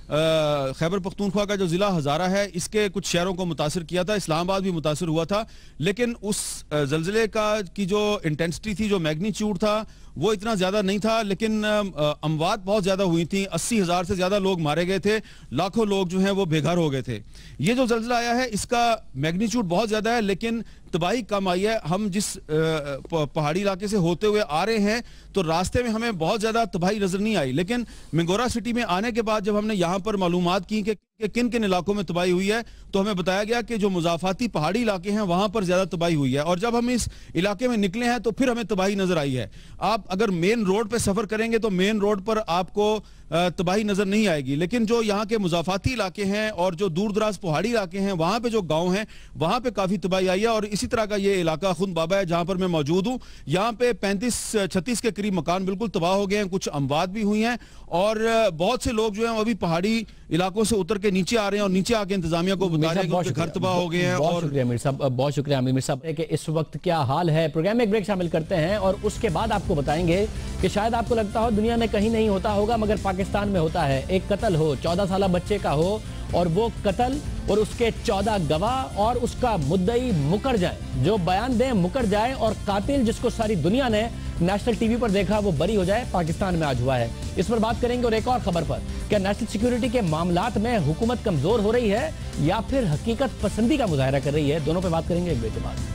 खैबर पख्तूनख्वा का जो ज़िला हज़ारा है इसके कुछ शहरों को मुतासिर किया था, इस्लामाबाद भी मुतासिर हुआ था। लेकिन उस ज़लज़ले की जो इंटेंसिटी थी, जो मैग्नीट्यूड था, वो इतना ज्यादा नहीं था, लेकिन अमवात बहुत ज्यादा हुई थी। 80,000 से ज्यादा लोग मारे गए थे, लाखों लोग जो हैं वो बेघर हो गए थे। ये जो जल्जला आया है इसका मैग्नीट्यूड बहुत ज्यादा है, लेकिन तबाही कम आई है। हम जिस पहाड़ी इलाके से होते हुए आ रहे हैं तो रास्ते में हमें बहुत ज्यादा तबाही नजर नहीं आई, लेकिन मिंगोरा सिटी में आने के बाद जब हमने यहाँ पर मालूमात की कि किन किन इलाकों में तबाही हुई है, तो हमें बताया गया कि जो मुजाफाती पहाड़ी इलाके हैं वहां पर ज्यादा तबाही हुई है। और जब हम इस इलाके में निकले हैं तो फिर हमें तबाही नजर आई है। आप अगर मेन रोड पे सफर करेंगे तो मेन रोड पर आपको तबाही नजर नहीं आएगी, लेकिन जो यहाँ के मुजाफाती इलाके हैं और जो दूर दराज पहाड़ी इलाके हैं वहां पे जो गांव हैं वहां पे काफी तबाही आई है। और इसी तरह का ये इलाका खुद बाबा है जहां पर मैं मौजूद हूं। यहाँ पे 35-36 के करीब मकान बिल्कुल तबाह हो गए हैं, कुछ अमवात भी हुई हैं और बहुत से लोग जो हैं अभी पहाड़ी इलाकों से उतर के नीचे आ रहे हैं और नीचे आके इंतजामिया को बता रहे हैं कि घर तबाह हो गए हैं। बहुत शुक्रिया मीर साहब, बहुत शुक्रिया आमिर साहब कि इस वक्त क्या हाल है। प्रोग्राम में एक ब्रेक शामिल करते हैं और उसके बाद आपको बताएंगे कि शायद आपको लगता हो दुनिया में कहीं नहीं होता होगा मगर पाकिस्तान में होता है। एक कत्ल हो, 14 साल बच्चे का हो और वो कत्ल और उसके 14 गवाह और उसका मुद्दई मुकर जाए, जो बयान दे मुकर जाए और कातिल जिसको सारी दुनिया ने नेशनल टीवी पर देखा वो बरी हो जाए। पाकिस्तान में आज हुआ है, इस पर बात करेंगे। और एक और खबर पर, क्या नेशनल सिक्योरिटी के मामलात में हुकूमत कमजोर हो रही है या फिर हकीकत पसंदी का मुजाहरा कर रही है, दोनों पे बात करेंगे एक ब्रेक के बाद।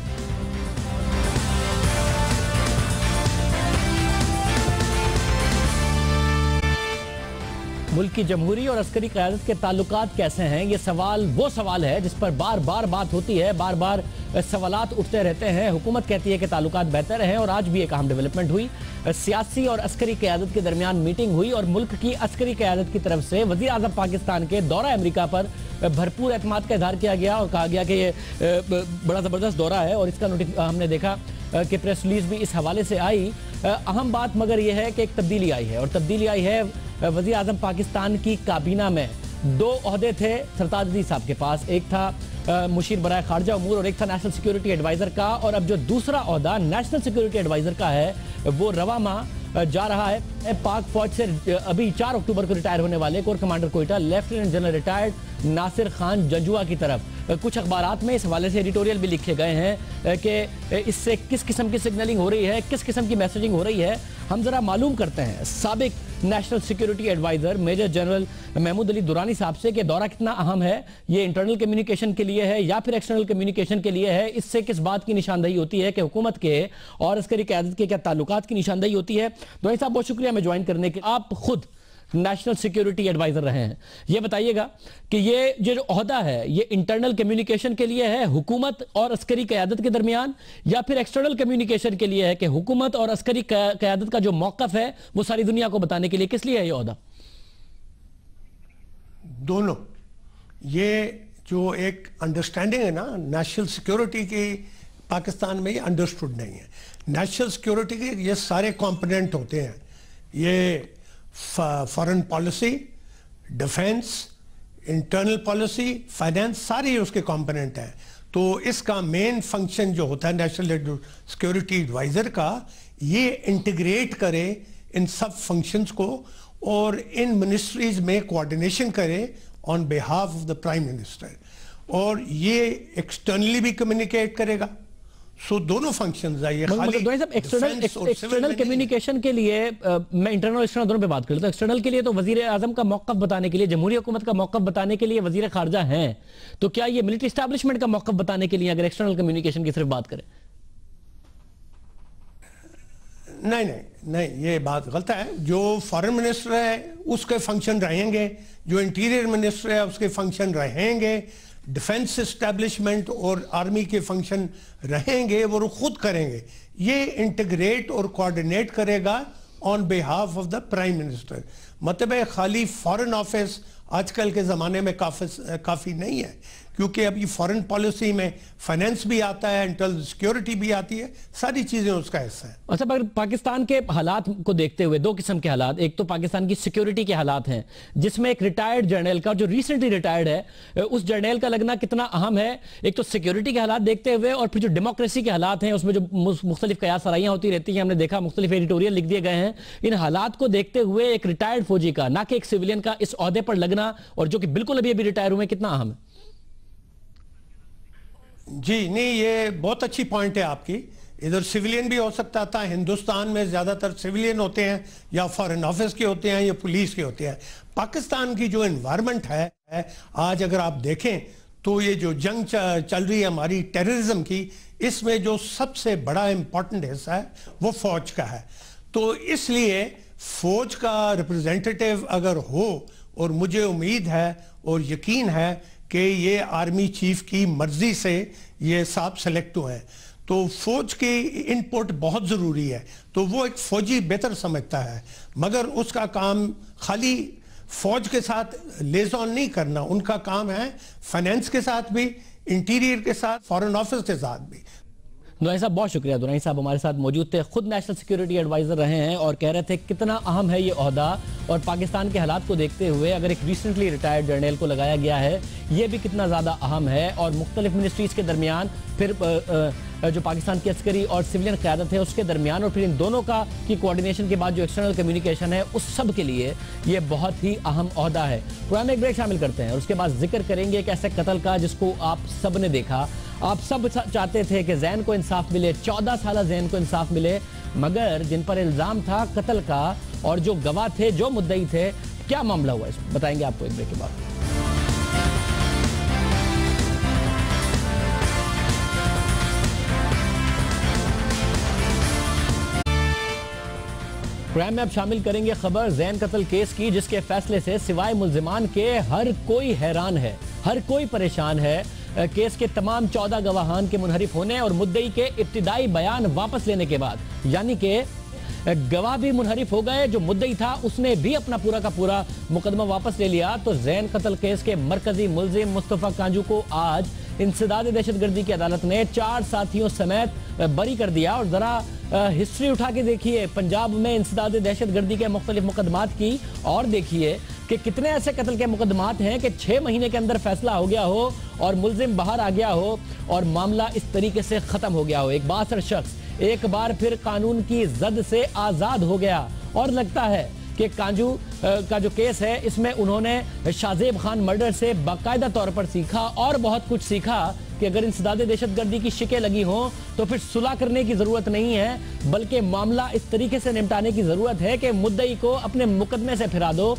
मुल्क की जमहूरी और अस्करी क़यादत के ताल्लुकात कैसे हैं, ये सवाल वो सवाल है जिस पर बार बार बात होती है, बार बार सवालात उठते रहते हैं। हुकूमत कहती है कि ताल्लुकात बेहतर हैं और आज भी एक अहम डेवलपमेंट हुई। सियासी और अस्करी क़यादत के दरमियान मीटिंग हुई और मुल्क की अस्करी क़यादत की तरफ से वज़ीर आज़म पाकिस्तान के दौरा अमेरिका पर भरपूर एतमाद का इज़हार किया गया और कहा गया कि ये बड़ा ज़बरदस्त दौरा है और इसका हमने देखा कि प्रेस रिलीज भी इस हवाले से आई। अहम बात मगर यह है कि एक तब्दीली आई है और तब्दीली आई है वज़ीर आज़म पाकिस्तान की काबीना में। 2 ओहदे थे सरताज अजीज साहब के पास, एक था मुशीर बराए खारजा उमूर और एक था नेशनल सिक्योरिटी एडवाइज़र का, और अब जो दूसरा ओहदा नेशनल सिक्योरिटी एडवाइज़र का है वो रवा माह जा रहा है। पाक फौज से अभी 4 अक्टूबर को रिटायर होने वाले core commander Quetta lieutenant general retired Nasir Khan Janjua की तरफ। कुछ अखबारात में इस हवाले से एडिटोरियल भी लिखे गए हैं कि इससे किस किस्म की सिग्नलिंग हो रही है, किस किस्म की मैसेजिंग हो रही है। हम जरा मालूम करते हैं साबिक national security adviser major general Mahmood Ali Durrani साहब से कि दौरा कितना अहम है, ये इंटरनल कम्युनिकेशन के लिए है या फिर एक्सटर्नल कम्युनिकेशन के लिए है, इससे किस बात की निशानदेही होती है कि हुकूमत के और अस्करी क़यादत के क्या ताल्लुकात की निशानदेही होती है। दुरानी साहब बहुत शुक्रिया हमें ज्वाइन करने के। आप खुद नेशनल सिक्योरिटी एडवाइजर रहे हैं, ये बताइएगा कि ये जो ओहदा है ये इंटरनल कम्युनिकेशन के लिए है हुकूमत और अस्करी क़यादत के दरमियान या फिर एक्सटर्नल कम्युनिकेशन के लिए है कि हुकूमत और अस्करी क़यादत का जो मौक़िफ़ है वो सारी दुनिया को बताने के लिए, किस लिए है ये ओहदा? दोनों। ये जो एक अंडरस्टैंडिंग है ना नेशनल सिक्योरिटी की, पाकिस्तान में ये अंडरस्टूड नहीं है। नेशनल सिक्योरिटी के ये सारे कंपोनेंट होते हैं, ये foreign policy, defence, internal policy, finance, सारी उसके कंपोनेंट हैं। तो इसका मेन फंक्शन जो होता है नेशनल सिक्योरिटी एडवाइज़र का, ये इंटीग्रेट करे इन सब फंक्शंस को और इन मिनिस्ट्रीज में कोऑर्डिनेशन करे on behalf of the prime minister, और ये एक्सटर्नली भी कम्युनिकेट करेगा। सो दोनों फंक्शंस है ये। खाली एक्सटर्नल कम्युनिकेशन के लिए मैं इंटरनल एक्सटर्नल दोनों पे बात कर लेता हूं। एक्सटर्नल के लिए तो वजीर आजम का मौक़िफ़ बताने के लिए, जमहूरी हुकूमत का मौक़िफ़ बताने के लिए वजीर खारजा हैं, तो क्या ये मिलिट्री एस्टैब्लिशमेंट का मौक़िफ़ बताने के लिए अगर एक्सटर्नल कम्युनिकेशन की सिर्फ बात करें? नहीं नहीं नहीं, ये बात गलत है। जो फॉरेन मिनिस्टर है उसके फंक्शन रहेंगे, जो इंटीरियर मिनिस्टर है उसके फंक्शन रहेंगे, डिफेंस एस्टैब्लिशमेंट और आर्मी के फंक्शन रहेंगे, वो खुद करेंगे। ये इंटीग्रेट और कोऑर्डिनेट करेगा on behalf of the prime minister. मतलब है खाली फॉरेन ऑफिस आजकल के ज़माने में काफ़ी नहीं है, क्योंकि अभी फॉरेन पॉलिसी में फाइनेंस भी आता है, इंटरनल सिक्योरिटी भी आती है, सारी चीज़ें उसका हिस्सा है। अच्छा, मगर पाकिस्तान के हालात को देखते हुए 2 किस्म के हालात, एक तो पाकिस्तान की सिक्योरिटी के हालात हैं जिसमें एक रिटायर्ड जर्नल का, जो रिसेंटली रिटायर्ड है, उस जर्नल का लगना कितना अहम है। एक तो सिक्योरिटी के हालात देखते हुए और फिर जो डेमोक्रेसी के हालात हैं उसमें जो मुख्तलिफ कयास सराइयाँ होती रहती हैं, हमने देखा मुख्तलिफ एडिटोरियल लिख दिए गए हैं। इन हालात को देखते हुए एक रिटायर्ड फौजी का, ना कि एक सिविलियन का, इस ओहदे पर लगना और जो कि बिल्कुल अभी रिटायर हुए, कितना अहम है? जी नहीं, ये बहुत अच्छी पॉइंट है आपकी इधर सिविलियन भी हो सकता था। हिंदुस्तान में ज़्यादातर सिविलियन होते हैं, या फॉरेन ऑफिस के होते हैं, या पुलिस के होते हैं। पाकिस्तान की जो एनवायरनमेंट है आज अगर आप देखें तो ये जो जंग चल रही है हमारी टेररिज्म की, इसमें जो सबसे बड़ा इंपॉर्टेंट हिस्सा है वो फौज का है। तो इसलिए फौज का रिप्रेजेंटेटिव अगर हो, और मुझे उम्मीद है और यकीन है कि ये आर्मी चीफ की मर्जी से ये साहब सेलेक्ट हुए हैं, तो फौज की इनपुट बहुत ज़रूरी है। तो वो एक फौजी बेहतर समझता है, मगर उसका काम खाली फौज के साथ लेजॉन नहीं करना, उनका काम है फाइनेंस के साथ भी, इंटीरियर के साथ, फॉरेन ऑफिस के साथ भी। दुरानी साहब बहुत शुक्रिया। दुरानी साहब हमारे साथ मौजूद थे, खुद नेशनल सिक्योरिटी एडवाइजर रहे हैं और कह रहे थे कितना अहम है ये ओहदा, और पाकिस्तान के हालात को देखते हुए अगर एक रिसेंटली रिटायर्ड जर्नल को लगाया गया है ये भी कितना ज़्यादा अहम है। और मुख्तलिफ मिनिस्ट्रीज़ के दरमियान, फिर जो पाकिस्तान की अस्करी और सिविलियन क़यादत है उसके दरमियान, और फिर इन दोनों का की कोऑर्डिनेशन के बाद जो एक्सटर्नल कम्युनिकेशन है उस सब के लिए ये बहुत ही अहम ओहदा है। प्रोग्राम एक ब्रेक शामिल करते हैं और उसके बाद जिक्र करेंगे एक ऐसे कत्ल का जिसको आप सब ने देखा। आप सब चाहते थे कि जैन को इंसाफ मिले, 14 साल जैन को इंसाफ मिले, मगर जिन पर इल्ज़ाम था कत्ल का और जो गवाह थे, जो मुद्दई थे, क्या मामला हुआ इस बताएंगे आपको एक ब्रेक के बाद। प्रोग्राम में अब शामिल करेंगे खबर जैन कत्ल केस की, जिसके फैसले से सिवाय मुल्जिमान के हर कोई हैरान है, हर कोई परेशान है। केस के तमाम 14 गवाहान के मुनहरिफ होने और मुद्दई के इब्तिदाई बयान वापस लेने के बाद, यानी कि गवाह भी मुनहरिफ हो गए, जो मुद्दई था उसने भी अपना पूरा का पूरा मुकदमा वापस ले लिया, तो जैन कत्ल केस के मरकजी मुल्जिम मुस्तफा कांजू को आज इंसदाद दहशतगर्दी की अदालत ने 4 साथियों समेत बरी कर दिया। और जरा हिस्ट्री उठा के देखिए पंजाब में इंसदाद दहशतगर्दी के मुख्तलिफ मुकदमात की, और देखिए कि कितने ऐसे कत्ल के मुकदमात हैं कि 6 महीने के अंदर फैसला हो गया हो और मुल्जिम बाहर आ गया हो और मामला इस तरीके से खत्म हो गया हो। एक 62 शख्स एक बार फिर कानून की जद से आजाद हो गया। और लगता है कि कांजू का जो केस है इसमें उन्होंने शाहजेब खान मर्डर से बाकायदा तौर पर सीखा और बहुत कुछ सीखा कि अगर इंसदाद दहशतगर्दी की शिकें लगी हों तो फिर सुलह करने की जरूरत नहीं है, बल्कि मामला इस तरीके से निपटाने की जरूरत है कि मुद्दई को अपने मुकदमे से फिरा दो,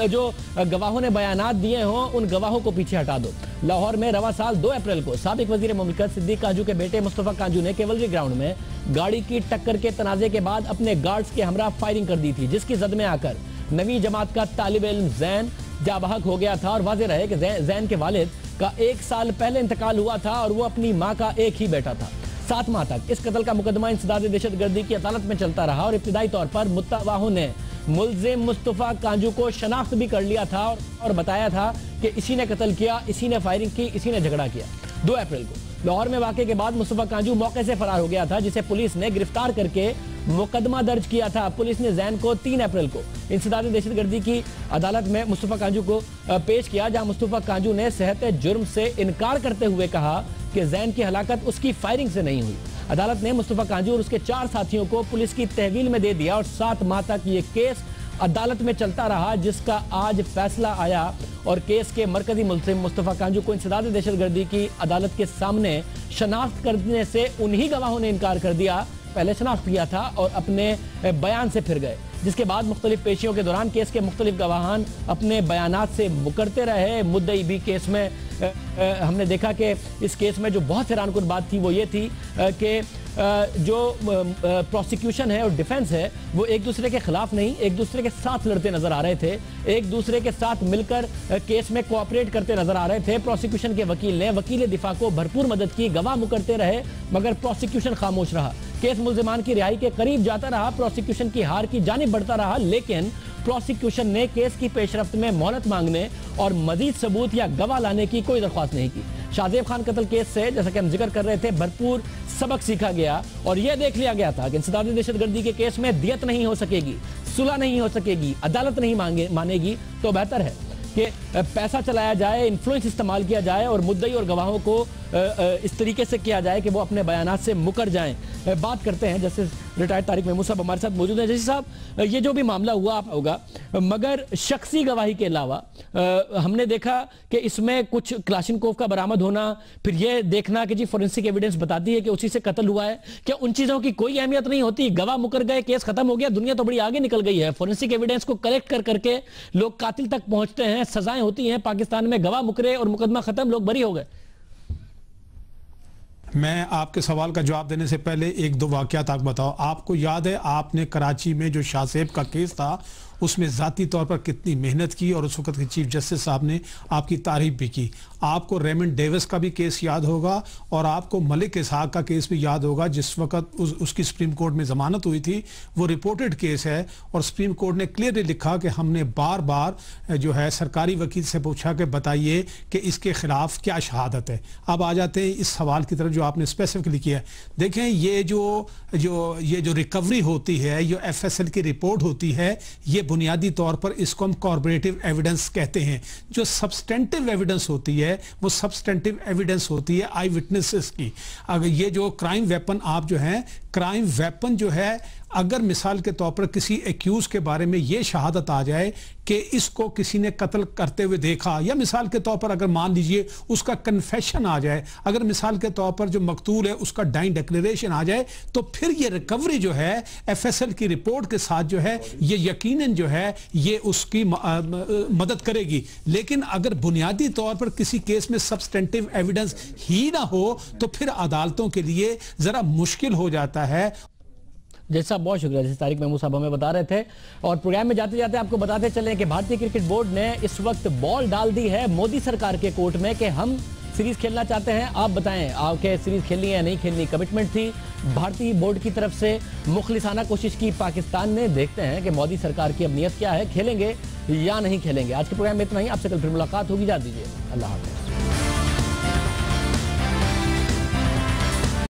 जो गवाहों ने बयानात दिए हों उन गवाहों को पीछे हटा दो। लाहौर में रवा साल 2 अप्रैल को साबिक वजीर मुमलिकत सिद्दीक कांजू के बेटे मुस्तफा कांजू ने केवलरी ग्राउंड में गाड़ी की टक्कर के तनाजे के बाद अपने गार्ड्स के हमरा फायरिंग कर दी थी, जिसकी जद में आकर नवी जमात का तालिब इल्म जैन जाबहक हो गया था। और वाज़ेह रहे कि जैन के वालिद का 1 साल पहले इंतकाल हुआ था और वो अपनी मां का एक ही बेटा था। 7 माह तक इस कत्ल का मुकदमा इंसदाद दहशतगर्दी की अदालत में चलता रहा और इब्तिदाई तौर पर मुत्तवाहों ने मुल्जिम मुस्तफा कांजू को शनाख्त भी कर लिया था और बताया था कि इसी ने कत्ल किया, इसी ने फायरिंग की, इसी ने झगड़ा किया। 2 अप्रैल को लाहौर में वाक़े के बाद मुस्तफा कांजू मौके से फरार हो गया था, जिसे पुलिस ने गिरफ्तार करके मुकदमा दर्ज किया था। पुलिस ने जैन को 3 अप्रैल को इंसदाद दहशतगर्दी की अदालत में मुस्तफा कांजू को पेश किया, जहां मुस्तफा कांजू ने सेहत जुर्म से इनकार करते हुए कहा कि जैन की हलाकत उसकी फायरिंग से नहीं हुई। अदालत ने मुस्तफा कांजू और उसके 4 साथियों को पुलिस की तहवील में दे दिया और 7 माह तक ये केस अदालत में चलता रहा, जिसका आज फैसला आया और केस के मरकजी मुल्जिम मुस्तफा कांजू को इंसदाद दहशतगर्दी की अदालत के सामने शनाख्त करने से उन्हीं गवाहों ने इनकार कर दिया, पहले शनाख्त किया था और अपने बयान से फिर गए, जिसके बाद मुख्तलिफ पेशियों के दौरान केस के मुख्तलिफ गवाहान अपने बयानात से मुकरते रहे। मुद्दई भी केस में हमने देखा कि इस केस में जो बहुत हैरानकुन बात थी वो ये थी कि जो प्रोसिक्यूशन है और डिफेंस है वो एक दूसरे के खिलाफ नहीं, एक दूसरे के साथ लड़ते नजर आ रहे थे, एक दूसरे के साथ मिलकर केस में कोऑपरेट करते नजर आ रहे थे। प्रोसिक्यूशन के वकील ने वकील दिफा को भरपूर मदद की, गवाह मुकरते रहे, मगर प्रोसिक्यूशन खामोश रहा। केस मुल्जिमान की रिहाई के करीब जाता रहा, प्रोसिक्यूशन की हार की जानिब बढ़ता रहा, लेकिन प्रोसिक्यूशन ने केस की पेशरफ्त में मोहलत मांगने और मजीद सबूत या गवाह लाने की कोई दरख्वास्त नहीं की। शाहजेब खान कत्ल केस से, जैसा कि हम जिक्र कर रहे थे, भरपूर सबक सीखा गया और यह देख लिया गया था कि इंसदाद दहशतगर्दी के केस में दियत नहीं हो सकेगी, सुलह नहीं हो सकेगी, अदालत नहीं मानेगी, तो बेहतर है कि पैसा चलाया जाए, इन्फ्लुएंस इस्तेमाल किया जाए और मुद्दई और गवाहों को इस तरीके से किया जाए कि वो अपने बयानात से मुकर जाएं। बात करते हैं जैसे रिटायर्ड तारिक महमूद साहब हमारे साथ मौजूद हैं। जैसे साहब, ये जो भी मामला हुआ होगा, मगर शख्सी गवाही के अलावा हमने देखा कि इसमें कुछ क्लाशनकोव का बरामद होना, फिर ये देखना कि जी फोरेंसिक एविडेंस बताती है कि उसी से कत्ल हुआ है, क्या उन चीजों की कोई अहमियत नहीं होती? गवाह मुकर गए, केस खत्म हो गया, दुनिया तो बड़ी आगे निकल गई है। फोरेंसिक एविडेंस को कलेक्ट कर करके लोग कातिल तक पहुंचते हैं, सजाएं होती हैं। पाकिस्तान में गवाह मुकरे और मुकदमा खत्म, लोग बरी हो गए। मैं आपके सवाल का जवाब देने से पहले एक दो वाकयात आपको बताओ। आपको याद है आपने कराची में जो शाहजेब का केस था उसमें ज़ाती तौर पर कितनी मेहनत की और उस वक्त के चीफ जस्टिस साहब ने आपकी तारीफ भी की। आपको रेमंड डेविस का भी केस याद होगा और आपको मलिक इसहाक का केस भी याद होगा, जिस वक्त उसकी सुप्रीम कोर्ट में ज़मानत हुई थी। वो रिपोर्टेड केस है और सुप्रीम कोर्ट ने क्लियरली लिखा कि हमने बार बार जो है सरकारी वकील से पूछा कि बताइए कि इसके खिलाफ क्या शहादत है। अब आ जाते हैं इस सवाल की तरफ जो आपने स्पेसिफिकली किया है। देखें, ये जो रिकवरी होती है, ये FSL की रिपोर्ट होती है, ये बुनियादी तौर पर इसको हम कॉर्पोरेटिव एविडेंस कहते हैं। जो सब्सटेंटिव एविडेंस होती है वो सब्सटेंटिव एविडेंस होती है आई विटनेसेस की। अगर ये जो क्राइम वेपन आप जो है, क्राइम वेपन जो है, अगर मिसाल के तौर पर किसी एक्यूज के बारे में ये शहादत आ जाए कि इसको किसी ने कत्ल करते हुए देखा, या मिसाल के तौर पर अगर मान लीजिए उसका कन्फेशन आ जाए, अगर मिसाल के तौर पर जो मकतूल है उसका डाइंग डिक्लेरेशन आ जाए, तो फिर ये रिकवरी जो है FSL की रिपोर्ट के साथ जो है ये यकीनन जो है ये उसकी मदद करेगी। लेकिन अगर बुनियादी तौर पर किसी केस में सब्सटेंटिव एविडेंस ही ना हो तो फिर अदालतों के लिए जरा मुश्किल हो जाता है। जैसा बहुत शुक्रिया, जैसे तारिक महमूद साहब हमें बता रहे थे। और प्रोग्राम में जाते जाते आपको बताते चलें कि भारतीय क्रिकेट बोर्ड ने इस वक्त बॉल डाल दी है मोदी सरकार के कोर्ट में कि हम सीरीज खेलना चाहते हैं, आप बताएं आपके सीरीज खेलनी है या नहीं खेलनी। कमिटमेंट थी भारतीय बोर्ड की तरफ से, मुखलिसाना कोशिश की पाकिस्तान ने। देखते हैं कि मोदी सरकार की अब नियत क्या है, खेलेंगे या नहीं खेलेंगे। आज के प्रोग्राम में इतना ही, आपसे कल फिर मुलाकात होगी। जा दीजिए, अल्लाह हाफ़िज़।